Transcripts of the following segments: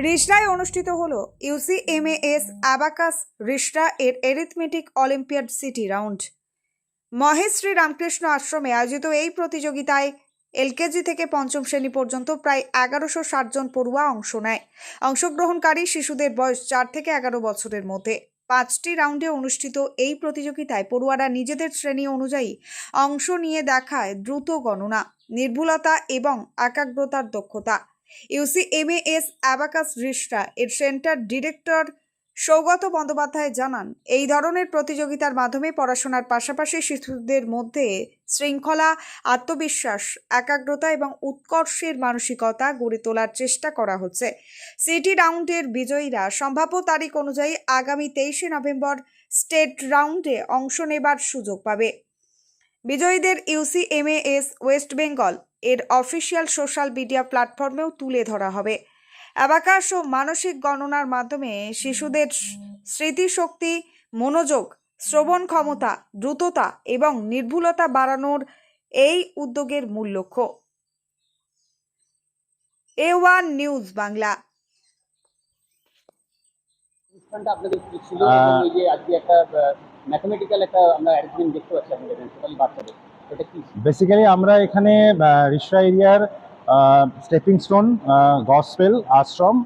রিষড়ায় অনুষ্ঠিত হলো ইউসিএমএএস অ্যাবাকাস রিষড়া এর arithmetic olympiad city round. Mahesh Shri Ramakrishna আশ্রমে আয়োজিত এই প্রতিযোগিতায় এলকেজি থেকে পঞ্চম শ্রেণী পর্যন্ত প্রায় 1160 জন পড়ুয়া অংশ নেয়। অংশগ্রহণকারী শিশুদের বয়স 4 থেকে 11 বছরের মধ্যে। 5টি রাউন্ডে অনুষ্ঠিত এই প্রতিযোগিতায় পড়ুয়ারা নিজেদের শ্রেণী অনুযায়ী অংশ নিয়ে দেখায় দ্রুত গণনা, নির্ভুলতা এবং একাগ্রতার দক্ষতা। ইউসিএমএএস অ্যাবাকাস রিষড়া এর সেন্টার ডিরেক্টর সৌগত বন্দ্যোপাধ্যায় জানান, এই ধরনের প্রতিযোগিতার মাধ্যমে পড়াশোনার পাশাপাশি শিশুদের মধ্যে শৃঙ্খলা, আত্মবিশ্বাস, একাগ্রতা এবং উৎকর্ষের মানসিকতা গড়ে তোলার চেষ্টা করা হচ্ছে। সিটি রাউন্ডের বিজয়ীরা সম্ভাব্য তারিখ অনুযায়ী আগামী 23শে নভেম্বর স্টেট রাউন্ডে অংশ নেবার সুযোগ পাবে। বিজয়ীদের ইউসিএমএএস ওয়েস্ট বেঙ্গল এর অফিসিয়াল সোশ্যাল মিডিয়া প্ল্যাটফর্মেও তুলে ধরা হবে। অ্যাবাকাস ও মানসিক গণনার মাধ্যমে শিশুদের স্মৃতিশক্তি, মনোযোগ, শ্রবণ ক্ষমতা, দ্রুততা এবং নির্ভুলতা বাড়ানোর এই উদ্যোগের মূল লক্ষ্য। A1 news Bangla. অনুষ্ঠানটা আপনাদের কি ছিল এবং এই যে আজকে একটা ম্যাথমেটিক্যাল একটা আমরা অ্যারেঞ্জমেন্ট দেখতে পাচ্ছি আপনাদের টোটালি বাচ্চাদের, এটা কি? বেসিক্যালি আমরা এখানে রিষড়া এরিয়ার Stepping Stone, Gospel Ashram,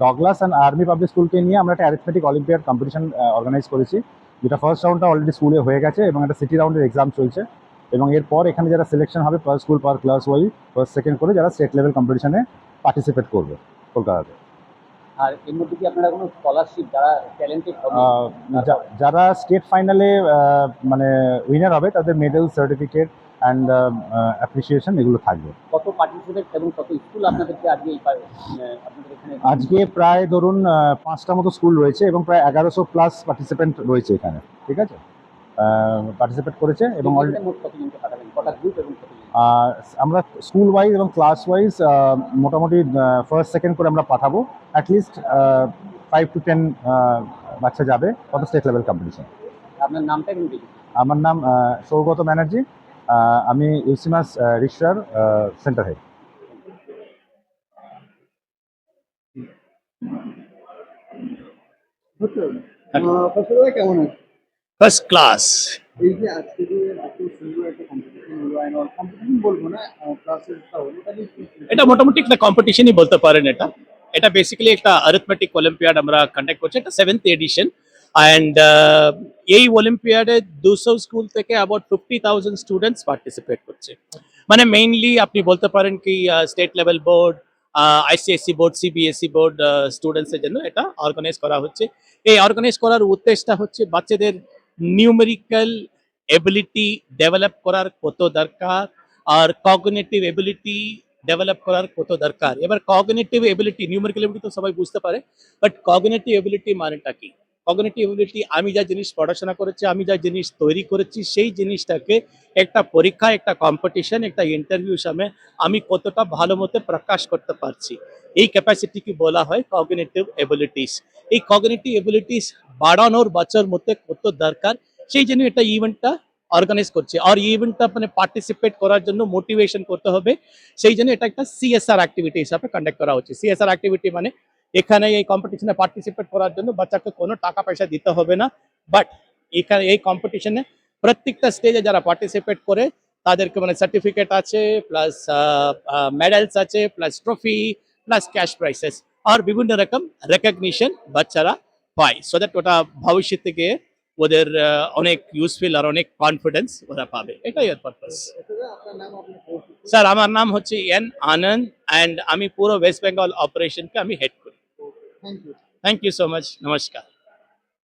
Douglas and Army Public স্কুলকে নিয়ে আমরা একটা অ্যারিথমেটিক অলিম্পিয়াড কম্পিটিশন অর্গানাইজ করেছি, যেটা ফার্স্ট রাউন্ডটা অলরেডি স্কুলে হয়ে গেছে এবং একটা সিটি রাউন্ডের এক্সাম চলছে। এবং এরপর এখানে যারা সিলেকশন হবে পার স্কুল পার ক্লাস ওয়াইজ ফার্স্ট সেকেন্ড করে যারা স্টেট লেভেল কম্পিটিশনে পার্টিসিপেট করবে কলকাতাতে। আর এর মধ্যে কি আপনারা কোনো স্কলারশিপ যারা ট্যালেন্টেড হবে, যারা স্টেট ফাইনালে মানে উইনার হবে তাদের মেডেল, সার্টিফিকেট অ্যান্ড অ্যাপ্রিসিয়েশন এগুলো থাকবে। কত পার্টিসিপেট এবং কত স্কুল আপনাদেরকে আজকে আপনাদের এখানে? আজকে প্রায় ধরুন 5টা মতো স্কুল রয়েছে এবং প্রায় 1100 প্লাস পার্টিসিপেন্ট রয়েছে এখানে, ঠিক আছে, পার্টিসিপেট করেছে। এবং মোট কতজনকে পাঠাবেন, কটা গ্রুপ এবং আমরা স্কুল ওয়াইজ এবং ক্লাস ওয়াইজ মোটামুটি ফার্স্ট সেকেন্ড করে আমরা পাঠাবো। অ্যাটলিস্ট 5 to 10 বাচ্চা যাবে কত স্টেট লেভেল কম্পিটিশন। আপনার নামটা এবং কি? আমার নাম সৌগত ব্যানার্জি, আমি ইউসিমাস রিষড়ার সেন্টার হেড। কেমন আছে? First class. এই যে আজকে যে এত সুন্দর একটা কম্পিটিশন হলো, কম্পিটিশন বলবো না, ক্লাসেসটা হলো, এটা মোটামুটি একটা কম্পিটিশনই বলতে পারেন। এটা বেসিক্যালি একটা অ্যারিথমেটিক অলিম্পিয়াড আমরা কন্ডাক্ট করছি, এটা 7th এডিশন। অ্যান্ড এই অলিম্পিয়াডে 200 স্কুল থেকে অ্যাবাউট 50,000 স্টুডেন্টস পার্টিসিপেট করছে। মানে মেইনলি আপনি বলতে পারেন কি state level board, ICSE board, CBSE board স্টুডেন্টসের জন্য এটা অর্গানাইজ করা হচ্ছে। এই অর্গানাইজ করার উদ্দেশ্যটা হচ্ছে বাচ্চাদের নিউমেরিক্যাল এবিলিটি ডেভেলপ করার কত দরকার, আর কগনিটিভ এবিলিটি ডেভেলপ করার কত দরকার। এবার কগনিটিভ এবিলিটি, নিউমেরিক্যাল এবিলিটি তো সবাই বুঝতে পারে, বাট কগনিটিভ এবিলিটি মানেটা কি? কগনিটিভ এবিলিটি আমি যা জিনিস পড়াশোনা করেছি, আমি যা জিনিস তৈরি করেছি, সেই জিনিসটাকে একটা পরীক্ষা, একটা কম্পিটিশন, একটা ইন্টারভিউ সামনে আমি কতটা ভালো মতো প্রকাশ করতে পারছি, এই ক্যাপাসিটিকে বলা হয় কগনিটিভ এবিলিটিস। এই কগনিটিভ এবিলিটিস বাড়ানোর বাচ্চার মধ্যে কত দরকার, সেই জন্য এটা ইভেন্টটা অর্গানাইজ করছে। আর ইভেন্টটা মানে পার্টিসিপেট করার জন্য মোটিভেশন করতে হবে, সেই জন্য এটা একটা সিএসআর অ্যাক্টিভিটি হিসাবে কন্ডাক্ট করা হচ্ছে। সিএসআর অ্যাক্টিভিটি মানে এখানে এই কম্পিটিশনে পার্টিসিপেট করার জন্য বাচ্চাকে কোনো টাকা পয়সা দিতে হবে না, বাট এখানে এই কম্পিটিশনে প্রত্যেকটা স্টেজে যারা পার্টিসিপেট করে তাদেরকে মানে সার্টিফিকেট আছে, প্লাস মেডেলস আছে, plus trophy, plus cash prices আর বিভিন্ন রকম রেকগনিশন বাচ্চারা পায়, সো দ্যাট ওটা ভবিষ্যতে গিয়ে ওদের অনেক ইউজফুল আর অনেক কনফিডেন্স ওরা পাবে, এটাই এর পারপাস। স্যার আমার নাম হচ্ছে এন আনন্দ অ্যান্ড আমি পুরো ওয়েস্ট বেঙ্গল অপারেশনকে আমি হেড করি। থ্যাংক ইউ সো মাচ, নমস্কার।